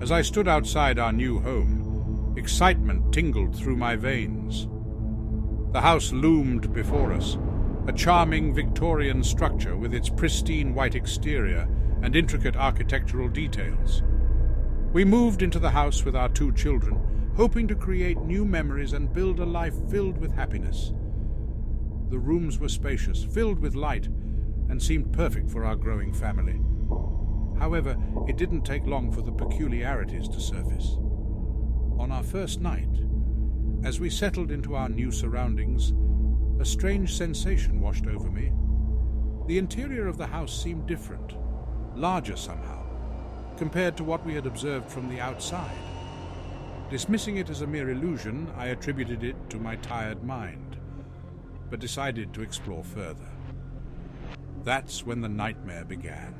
As I stood outside our new home, excitement tingled through my veins. The house loomed before us, a charming Victorian structure with its pristine white exterior and intricate architectural details. We moved into the house with our 2 children, hoping to create new memories and build a life filled with happiness. The rooms were spacious, filled with light, and seemed perfect for our growing family. However, it didn't take long for the peculiarities to surface. On our first night, as we settled into our new surroundings, a strange sensation washed over me. The interior of the house seemed different, larger somehow, compared to what we had observed from the outside. Dismissing it as a mere illusion, I attributed it to my tired mind, but decided to explore further. That's when the nightmare began.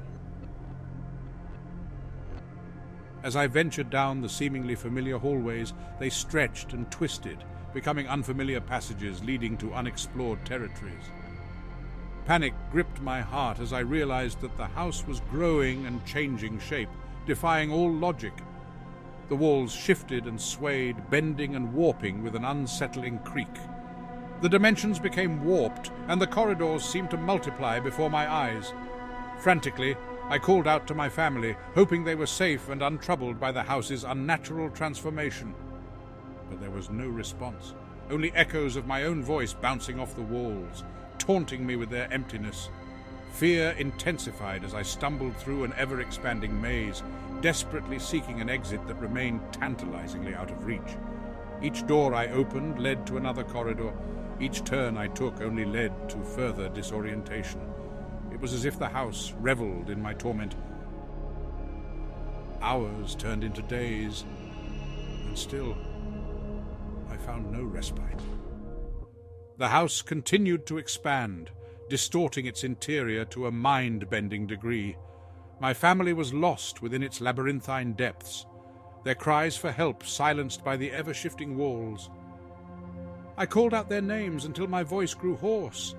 As I ventured down the seemingly familiar hallways, they stretched and twisted, becoming unfamiliar passages leading to unexplored territories. Panic gripped my heart as I realized that the house was growing and changing shape, defying all logic. The walls shifted and swayed, bending and warping with an unsettling creak. The dimensions became warped, and the corridors seemed to multiply before my eyes. Frantically, I called out to my family, hoping they were safe and untroubled by the house's unnatural transformation. But there was no response, only echoes of my own voice bouncing off the walls, taunting me with their emptiness. Fear intensified as I stumbled through an ever-expanding maze, desperately seeking an exit that remained tantalizingly out of reach. Each door I opened led to another corridor. Each turn I took only led to further disorientation. It was as if the house reveled in my torment. Hours turned into days, and still I found no respite. The house continued to expand, distorting its interior to a mind-bending degree. My family was lost within its labyrinthine depths, their cries for help silenced by the ever-shifting walls. I called out their names until my voice grew hoarse,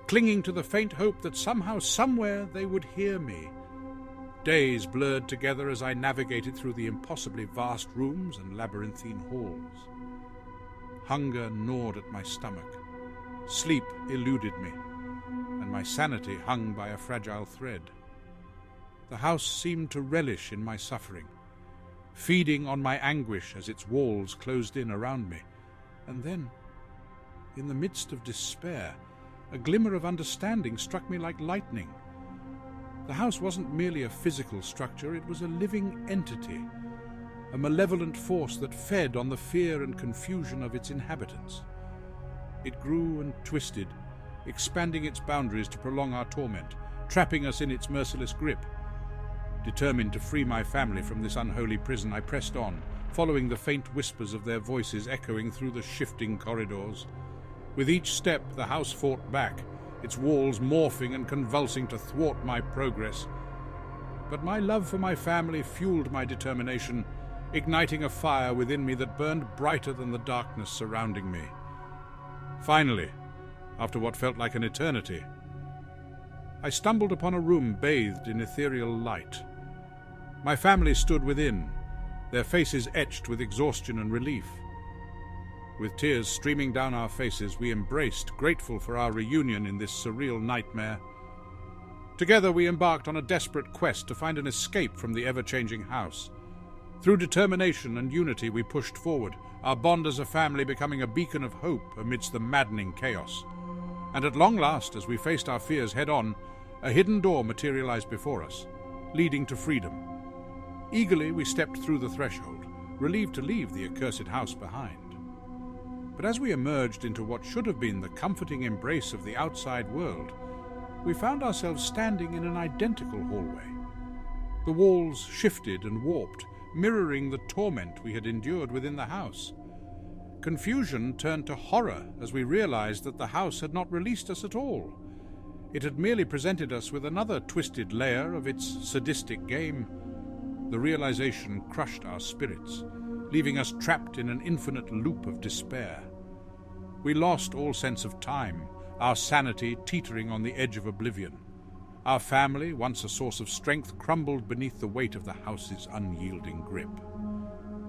clinging to the faint hope that somehow, somewhere, they would hear me. Days blurred together as I navigated through the impossibly vast rooms and labyrinthine halls. Hunger gnawed at my stomach. Sleep eluded me, and my sanity hung by a fragile thread. The house seemed to relish in my suffering, feeding on my anguish as its walls closed in around me. And then, in the midst of despair, a glimmer of understanding struck me like lightning. The house wasn't merely a physical structure, it was a living entity, a malevolent force that fed on the fear and confusion of its inhabitants. It grew and twisted, expanding its boundaries to prolong our torment, trapping us in its merciless grip. Determined to free my family from this unholy prison, I pressed on, following the faint whispers of their voices echoing through the shifting corridors. With each step, the house fought back, its walls morphing and convulsing to thwart my progress. But my love for my family fueled my determination, igniting a fire within me that burned brighter than the darkness surrounding me. Finally, after what felt like an eternity, I stumbled upon a room bathed in ethereal light. My family stood within, their faces etched with exhaustion and relief. With tears streaming down our faces, we embraced, grateful for our reunion in this surreal nightmare. Together we embarked on a desperate quest to find an escape from the ever-changing house. Through determination and unity we pushed forward, our bond as a family becoming a beacon of hope amidst the maddening chaos. And at long last, as we faced our fears head-on, a hidden door materialized before us, leading to freedom. Eagerly we stepped through the threshold, relieved to leave the accursed house behind. But as we emerged into what should have been the comforting embrace of the outside world, we found ourselves standing in an identical hallway. The walls shifted and warped, mirroring the torment we had endured within the house. Confusion turned to horror as we realized that the house had not released us at all. It had merely presented us with another twisted layer of its sadistic game. The realization crushed our spirits, leaving us trapped in an infinite loop of despair. We lost all sense of time, our sanity teetering on the edge of oblivion. Our family, once a source of strength, crumbled beneath the weight of the house's unyielding grip.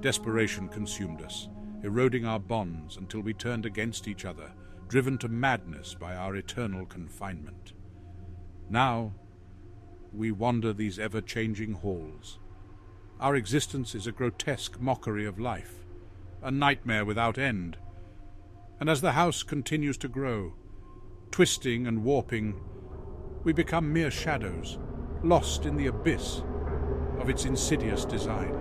Desperation consumed us, eroding our bonds until we turned against each other, driven to madness by our eternal confinement. Now, we wander these ever-changing halls. Our existence is a grotesque mockery of life, a nightmare without end. And as the house continues to grow, twisting and warping, we become mere shadows, lost in the abyss of its insidious design.